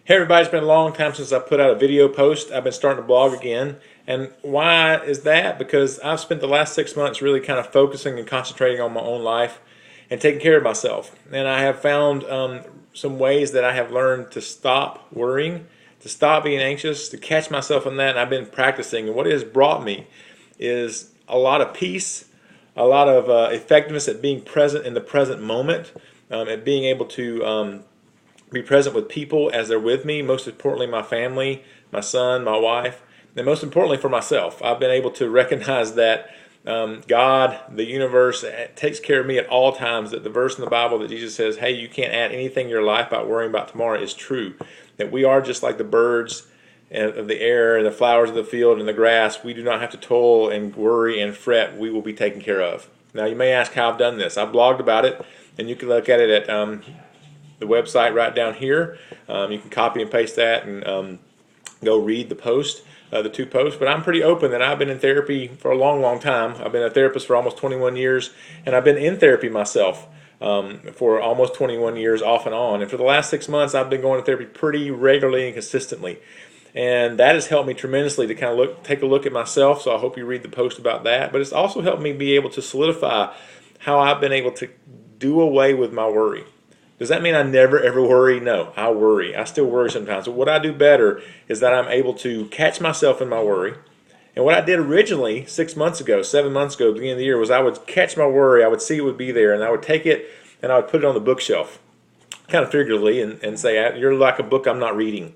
Hey everybody, it's been a long time since I put out a video post. I've been starting to blog again. And why is that? Because I've spent the last 6 months really kind of focusing and concentrating on my own life and taking care of myself. And I have found some ways that I have learned to stop worrying, to stop being anxious, to catch myself in that. And I've been practicing. And what it has brought me is a lot of peace, a lot of effectiveness at being present in the present moment, at being able to be present with people as they're with me, most importantly my family, my son, my wife, and most importantly for myself. I've been able to recognize that God, the universe, takes care of me at all times, that the verse in the Bible that Jesus says, hey, you can't add anything to your life by worrying about tomorrow is true, that we are just like the birds of the air and the flowers of the field and the grass. We do not have to toil and worry and fret. We will be taken care of. Now you may ask how I've done this. I've blogged about it, and you can look at it at the website right down here. You can copy and paste that and go read the post, the two posts. But I'm pretty open that I've been in therapy for a long, long time. I've been a therapist for almost 21 years, and I've been in therapy myself for almost 21 years off and on. And for the last 6 months, I've been going to therapy pretty regularly and consistently. And that has helped me tremendously to kind of take a look at myself, so I hope you read the post about that. But it's also helped me be able to solidify how I've been able to do away with my worry. Does that mean I never ever worry? No, I worry. I still worry sometimes. But what I do better is that I'm able to catch myself in my worry. And what I did originally 6 months ago, 7 months ago, beginning of the year, was I would catch my worry. I would see it would be there, and I would take it and I would put it on the bookshelf, kind of figuratively, and say, you're like a book I'm not reading,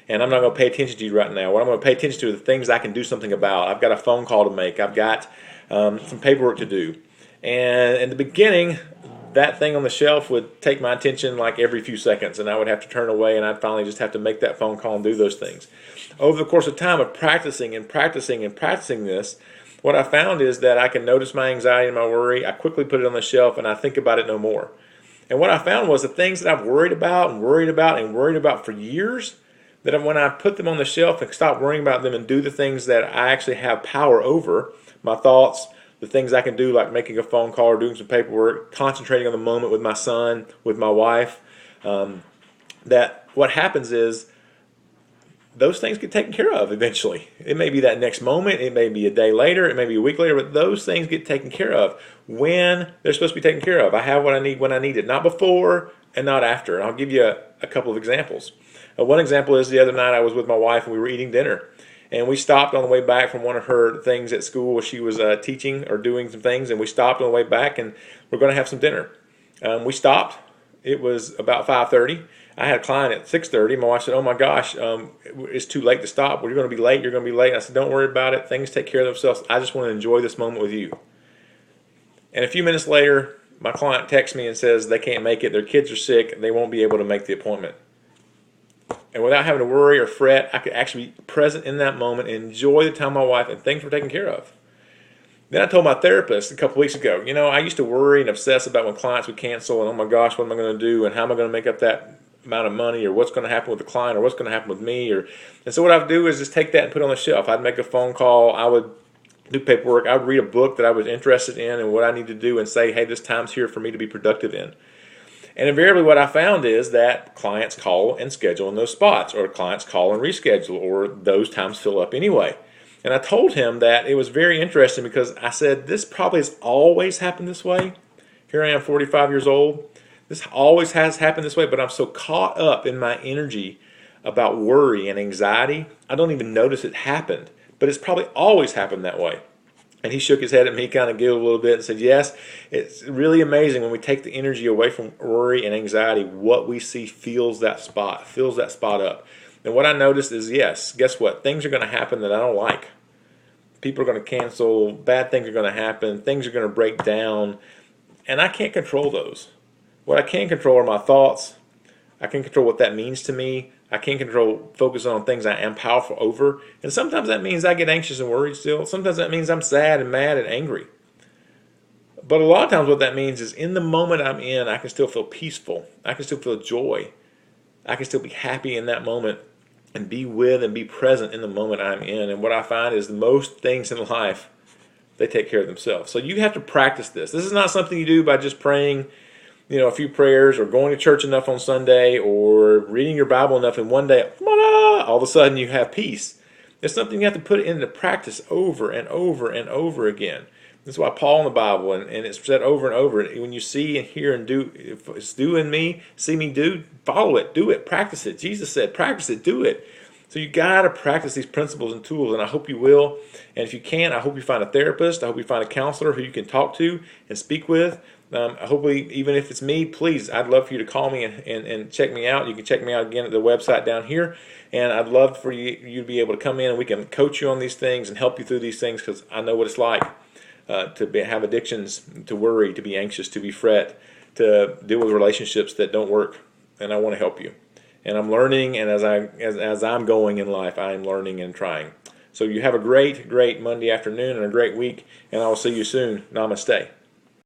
and I'm not going to pay attention to you right now. What I'm going to pay attention to are the things I can do something about. I've got a phone call to make. I've got some paperwork to do. And in the beginning, that thing on the shelf would take my attention like every few seconds, and I would have to turn away, and I'd finally just have to make that phone call and do those things. Over the course of time of practicing and practicing and practicing this, what I found is that I can notice my anxiety and my worry. I quickly put it on the shelf, and I think about it no more. And what I found was the things that I've worried about and worried about and worried about for years, that when I put them on the shelf and stop worrying about them and do the things that I actually have power over, my thoughts, the things I can do, like making a phone call or doing some paperwork, concentrating on the moment with my son, with my wife, that what happens is those things get taken care of eventually. It may be that next moment, it may be a day later, it may be a week later, but those things get taken care of when they're supposed to be taken care of. I have what I need when I need it, not before and not after. And I'll give you a couple of examples. One example is the other night I was with my wife and we were eating dinner. And we stopped on the way back from one of her things at school where she was teaching or doing some things. And we stopped on the way back, and we're going to have some dinner. We stopped. It was about 5:30. I had a client at 6:30. My wife said, oh my gosh, it's too late to stop. Well, you're going to be late. You're going to be late. And I said, don't worry about it. Things take care of themselves. I just want to enjoy this moment with you. And a few minutes later, my client texts me and says they can't make it. Their kids are sick. They won't be able to make the appointment. And without having to worry or fret, I could actually be present in that moment and enjoy the time with my wife, and things were taken care of. Then I told my therapist a couple weeks ago, I used to worry and obsess about when clients would cancel, and oh my gosh, what am I going to do, and how am I going to make up that amount of money, or what's going to happen with the client, or what's going to happen with me. And so what I would do is just take that and put it on the shelf. I'd make a phone call. I would do paperwork. I would read a book that I was interested in and what I need to do, and say, hey, this time's here for me to be productive in. And invariably what I found is that clients call and schedule in those spots, or clients call and reschedule, or those times fill up anyway. And I told him that it was very interesting because I said, this probably has always happened this way. Here I am, 45 years old. This always has happened this way, but I'm so caught up in my energy about worry and anxiety, I don't even notice it happened. But it's probably always happened that way. And he shook his head at me, kind of giggled a little bit and said, yes, it's really amazing when we take the energy away from worry and anxiety, what we see fills that spot up. And what I noticed is, yes, guess what? Things are going to happen that I don't like. People are going to cancel, bad things are going to happen, things are going to break down, and I can't control those. What I can control are my thoughts. I can control what that means to me. I can't control focusing on things I am powerful over. And sometimes that means I get anxious and worried still. Sometimes that means I'm sad and mad and angry. But a lot of times what that means is in the moment I'm in, I can still feel peaceful. I can still feel joy. I can still be happy in that moment and be with and be present in the moment I'm in. And what I find is most things in life, they take care of themselves. So you have to practice this. This is not something you do by just praying a few prayers or going to church enough on Sunday or reading your Bible enough in one day, all of a sudden you have peace. It's something you have to put into practice over and over and over again. That's why Paul in the Bible, and it's said over and over, when you see and hear and do, if it's do in me, see me do, follow it, do it, practice it. Jesus said, practice it, do it. So you got to practice these principles and tools, and I hope you will. And if you can't, I hope you find a therapist. I hope you find a counselor who you can talk to and speak with. Hopefully, even if it's me, please, I'd love for you to call me and check me out. You can check me out again at the website down here. And I'd love for you to be able to come in and we can coach you on these things and help you through these things, because I know what it's like to have addictions, to worry, to be anxious, to be fret, to deal with relationships that don't work. And I want to help you. And I'm learning, and as I'm going in life, I'm learning and trying. So you have a great Monday afternoon and a great week, and I will see you soon. Namaste.